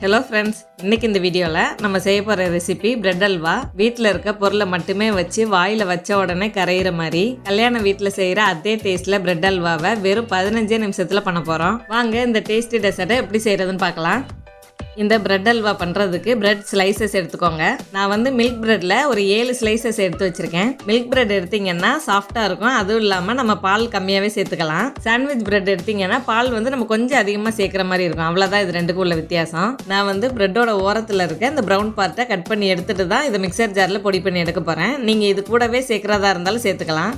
Hello friends, இன்றைக்கி இந்த வீடியோவில் நம்ம செய்ய போகிற ரெசிபி பிரெட் அல்வா. வீட்டில் இருக்க பொருளை மட்டுமே வச்சு வாயில் வச்ச உடனே கரையிற மாதிரி கல்யாண வீட்டில் செய்கிற அதே டேஸ்ட்டில் பிரெட் அல்வாவை வெறும் 15 நிமிஷத்தில் பண்ண போகிறோம். வாங்க இந்த டேஸ்டி டெசர்ட்டை எப்படி செய்கிறதுன்னு பார்க்கலாம். இந்த பிரெட் அல்வா பண்ணுறதுக்கு பிரெட் ஸ்லைசஸ் எடுத்துக்கோங்க. நான் வந்து மில்க் பிரெட்டில் ஒரு 7 ஸ்லைசஸ் எடுத்து வச்சுருக்கேன். மில்க் பிரெட் எடுத்திங்கன்னா சாஃப்டாக இருக்கும், அதுவும் இல்லாமல் நம்ம பால் கம்மியாகவே சேர்த்துக்கலாம். சாண்ட்விச் பிரெட் எடுத்திங்கன்னா பால் வந்து நம்ம கொஞ்சம் அதிகமாக சேர்க்குற மாதிரி இருக்கும். அவ்வளோதான் இது ரெண்டுக்கும் உள்ள வித்தியாசம். நான் வந்து பிரெட்டோட ஓரத்தில் இருக்க இந்த ப்ரௌன் பார்ட்டை கட் பண்ணி எடுத்துகிட்டு தான் இதை மிக்சர் ஜாரில் பொடி பண்ணி எடுக்க போகிறேன். நீங்கள் இது கூடவே சேர்க்குறதா இருந்தாலும் சேர்த்துக்கலாம்.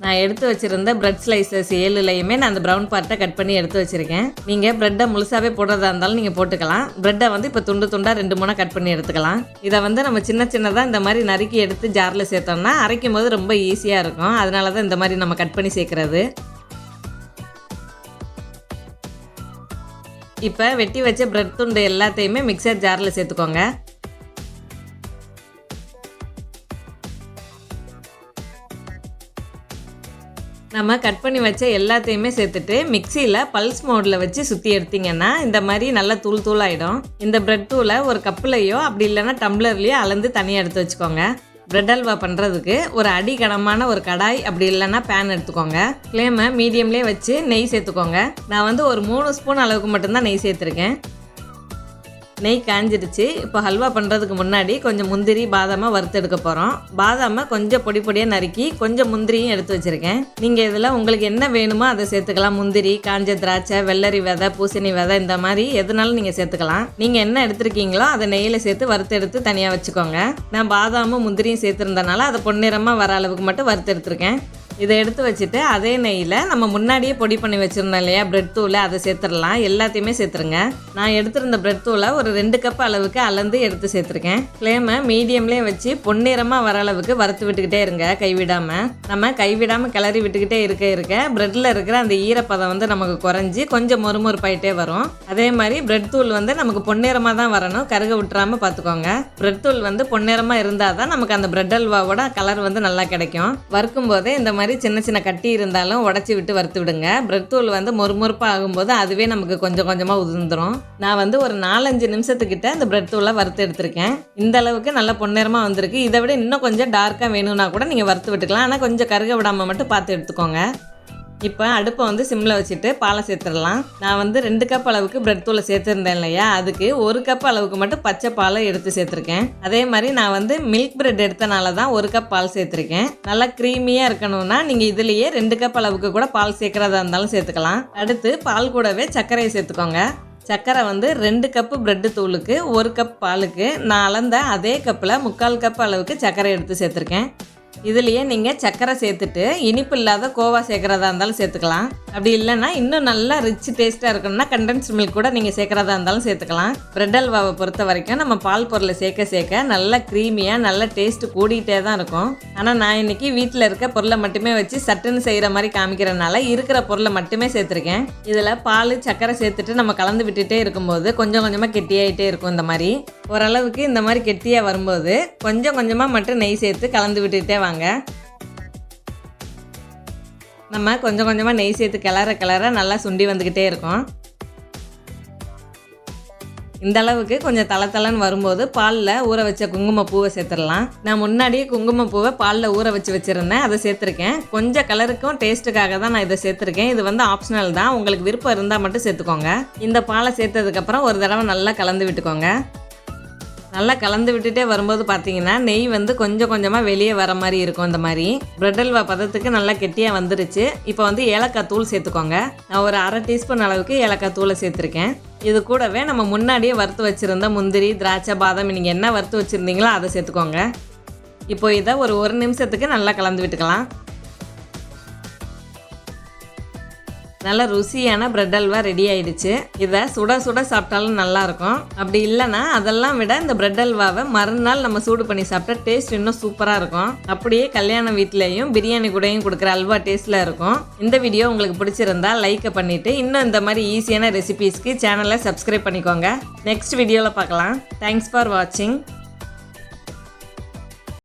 நான் எடுத்து வச்சுருந்த பிரெட் ஸ்லைசஸ் 7லையுமே நான் அந்த ப்ரௌன் பார்ட்டை கட் பண்ணி எடுத்து வச்சுருக்கேன். நீங்கள் ப்ரெட்டை முழுசாகவே போடுறதா இருந்தாலும் நீங்கள் போட்டுக்கலாம். ப்ரெட்டை வந்து இப்போ துண்டு துண்டாக 2-3 கட் பண்ணி எடுத்துக்கலாம். இதை வந்து நம்ம சின்ன சின்னதாக இந்த மாதிரி நறுக்கி எடுத்து ஜாரில் சேர்த்தோம்னா அரைக்கும் போது ரொம்ப ஈஸியாக இருக்கும். அதனால தான் இந்த மாதிரி நம்ம கட் பண்ணி சேர்க்குறது. இப்போ வெட்டி வச்ச பிரெட் துண்டு எல்லாத்தையுமே மிக்சர் ஜாரில் சேர்த்துக்கோங்க. நம்ம கட் பண்ணி வச்ச எல்லாத்தையுமே சேர்த்துட்டு மிக்சியில் பல்ஸ் மோடில் வச்சு சுற்றி எடுத்திங்கன்னா இந்த மாதிரி நல்லா தூள் தூளாகிடும். இந்த பிரெட் தூளை ஒரு கப்புலையோ அப்படி இல்லைன்னா டம்ளர்லையோ அளந்து தனியாக எடுத்து வச்சுக்கோங்க. பிரெட் அல்வா பண்ணுறதுக்கு ஒரு அடிகனமான ஒரு கடாய் அப்படி இல்லைன்னா பேன் எடுத்துக்கோங்க. ஃப்ளேமை மீடியம்லேயே வச்சு நெய் சேர்த்துக்கோங்க. நான் வந்து ஒரு 3 ஸ்பூன் அளவுக்கு மட்டும்தான் நெய் சேர்த்துருக்கேன். நெய் காஞ்சிடுச்சு. இப்போ ஹல்வா பண்ணுறதுக்கு முன்னாடி கொஞ்சம் முந்திரி பாதாமாக வறுத்து எடுக்க போகிறோம். பாதாமை கொஞ்சம் பொடி பொடியாக நறுக்கி கொஞ்சம் முந்திரியும் எடுத்து வச்சுருக்கேன். நீங்கள் இதில் உங்களுக்கு என்ன வேணுமோ அதை சேர்த்துக்கலாம். முந்திரி, காஞ்ச திராட்சை, வெள்ளரி விதை, பூசணி விதை, இந்த மாதிரி எதுனாலும் நீங்கள் சேர்த்துக்கலாம். நீங்கள் என்ன எடுத்துருக்கீங்களோ அதை நெய்யில் சேர்த்து வறுத்து எடுத்து தனியாக வச்சுக்கோங்க. நான் பாதாமும் முந்திரியும் சேர்த்துருந்தனால அதை பொன்னிறமாக வர அளவுக்கு மட்டும் வறுத்து எடுத்துருக்கேன். இதை எடுத்து வச்சுட்டு அதே நெய்யில் நம்ம முன்னாடியே பொடி பண்ணி வச்சுருந்தோம் இல்லையா பிரெட் தூளை, அதை சேர்த்துடலாம். எல்லாத்தையுமே சேர்த்துருங்க. நான் எடுத்திருந்த பிரெட் தூளை ஒரு 2 கப் அளவுக்கு அளந்து எடுத்து சேர்த்துருக்கேன். ஃப்ளேமை மீடியம்லேயே வச்சு பொன்னிறமாக வர அளவுக்கு வறுத்து விட்டுக்கிட்டே இருங்க, கைவிடாமல். நம்ம கைவிடாமல் கிளறி விட்டுக்கிட்டே இருக்க பிரெட்டில் இருக்கிற அந்த ஈரப்பதம் வந்து நமக்கு குறைஞ்சி கொஞ்சம் மொறுமொறுப்பாயிட்டே வரும். அதே மாதிரி பிரெட் தூள் வந்து நமக்கு பொன்னிறமாக தான் வரணும், கருக விட்டுறாமல் பார்த்துக்கோங்க. பிரெட் தூள் வந்து பொன்னிறமாக இருந்தால் தான் நமக்கு அந்த பிரெட் அல்வாவோட கலர் வந்து நல்லா கிடைக்கும். வறுக்கும் போதே இந்த மாதிரி சின்ன சின்ன கட்டி இருந்தாலும் உடச்சி விட்டு வறுத்து விடுங்க. பிரெட் தூள் வந்து மொறுமொறுப்பாக ஆகும்போது அதுவே நமக்கு கொஞ்சம் கொஞ்சமாக உதிர்ந்துடும். நான் வந்து ஒரு 4-5 நிமிஷத்துக்கிட்ட இந்த பிரெட் தூளை வறுத்து எடுத்திருக்கேன். இந்த அளவுக்கு நல்ல பொன்னிறமாக வந்திருக்கு. இதை விட இன்னும் கொஞ்சம் டார்க்காக வேணும்னா கூட நீங்கள் வறுத்து விட்டுக்கலாம். ஆனால் கொஞ்சம் கருக விடாமல் மட்டும் பார்த்து எடுத்துக்கோங்க. இப்போ அடுப்பை வந்து சிம்மில் வச்சுட்டு பாலை சேர்த்துடலாம். நான் வந்து 2 கப் அளவுக்கு பிரெட் தூளை சேர்த்துருந்தேன் இல்லையா, அதுக்கு 1 கப் அளவுக்கு மட்டும் பச்சை பாலை எடுத்து சேர்த்துருக்கேன். அதே மாதிரி நான் வந்து மில்க் பிரெட் எடுத்தனால தான் 1 கப் பால் சேர்த்துருக்கேன். நல்லா க்ரீமியாக இருக்கணும்னா நீங்கள் இதுலேயே 2 கப் அளவுக்கு கூட பால் சேர்க்குறதா இருந்தாலும் சேர்த்துக்கலாம். அடுத்து பால் கூடவே சர்க்கரையை சேர்த்துக்கோங்க. சர்க்கரை வந்து 2 கப்பு பிரெட்டு தூளுக்கு 1 கப் பாலுக்கு நான் அளந்த அதே கப்பில் 3/4 கப் அளவுக்கு சர்க்கரை எடுத்து சேர்த்துருக்கேன். இதுலேயே நீங்கள் சர்க்கரை சேர்த்துட்டு இனிப்பு இல்லாத கோவா சேர்க்குறதா இருந்தாலும் சேர்த்துக்கலாம். அப்படி இல்லைன்னா இன்னும் நல்லா ரிச் டேஸ்ட்டாக இருக்கணும்னா கண்டென்ஸ்ட் மில்க் கூட நீங்கள் சேர்க்குறதா இருந்தாலும் சேர்த்துக்கலாம். பிரெட் அல்வாவை பொறுத்த வரைக்கும் நம்ம பால் பொருளை சேர்க்க நல்லா க்ரீமியாக நல்ல டேஸ்ட்டு கூடிகிட்டே தான் இருக்கும். ஆனால் நான் இன்றைக்கி வீட்டில் இருக்க பொருளை மட்டுமே வச்சு சட்டுன்னு செய்கிற மாதிரி காமிக்கிறனால இருக்கிற பொருளை மட்டுமே சேர்த்துருக்கேன். இதில் பால் சர்க்கரை சேர்த்துட்டு நம்ம கலந்து விட்டுட்டே இருக்கும்போது கொஞ்சம் கொஞ்சமாக கெட்டியாகிட்டே இருக்கும். இந்த மாதிரி ஓரளவுக்கு இந்த மாதிரி கெட்டியாக வரும்போது கொஞ்சம் கொஞ்சமாக மட்டும் நெய் சேர்த்து கலந்து விட்டுக்கிட்டே வாங்க. நம்ம கொஞ்சம் கொஞ்சமாக நெய் சேர்த்து கிளற நல்லா சுண்டி வந்துக்கிட்டே இருக்கும். இந்த அளவுக்கு கொஞ்சம் தளன்னு வரும்போது பாலில் ஊற வச்ச குங்குமப்பூவை சேர்த்துடலாம். நான் முன்னாடியே குங்குமப்பூவை பாலில் ஊற வச்சுருந்தேன், அதை சேர்த்துருக்கேன். கொஞ்சம் கலருக்கும் டேஸ்ட்டுக்காக தான் நான் இதை சேர்த்துருக்கேன். இது வந்து ஆப்ஷனல் தான், உங்களுக்கு விருப்பம் இருந்தால் மட்டும் சேர்த்துக்கோங்க. இந்த பாலை சேர்த்ததுக்கப்புறம் ஒரு தடவை நல்லா கலந்து விட்டுக்கோங்க. நல்லா கலந்து விட்டுட்டே வரும்போது பார்த்தீங்கன்னா நெய் வந்து கொஞ்சம் கொஞ்சமாக வெளியே வர மாதிரி இருக்கும். இந்த மாதிரி பிரெட் அல்வா பதத்துக்கு நல்லா கெட்டியாக வந்துருச்சு. இப்போ வந்து ஏலக்காய் தூள் சேர்த்துக்கோங்க. நான் ஒரு 1/2 டீஸ்பூன் அளவுக்கு ஏலக்காய் தூளை சேர்த்துருக்கேன். இது கூடவே நம்ம முன்னாடியே வறுத்து வச்சுருந்த முந்திரி, திராட்சை, பாதாம் நீங்கள் என்ன வறுத்து வச்சுருந்தீங்களோ அதை சேர்த்துக்கோங்க. இப்போ இதை ஒரு 1 நிமிஷத்துக்கு நல்லா கலந்து விட்டுக்கலாம். நல்ல ருசியான பிரெட் அல்வா ரெடி ஆயிடுச்சு. இதை சுட சுட சாப்பிட்டாலும் நல்லாயிருக்கும். அப்படி இல்லைன்னா அதெல்லாம் விட இந்த பிரெட் அல்வாவை மறுநாள் நம்ம சூடு பண்ணி சாப்பிட்டா டேஸ்ட் இன்னும் சூப்பராக இருக்கும். அப்படியே கல்யாண வீட்லேயும் பிரியாணி கூடயும் கொடுக்குற அல்வா டேஸ்ட்டில் இருக்கும். இந்த வீடியோ உங்களுக்கு பிடிச்சிருந்தா லைக்கை பண்ணிவிட்டு இன்னும் இந்த மாதிரி ஈஸியான ரெசிபீஸ்க்கு சேனலை சப்ஸ்கிரைப் பண்ணிக்கோங்க. நெக்ஸ்ட் வீடியோவில் பார்க்கலாம். தேங்க்ஸ் ஃபார் வாட்சிங்.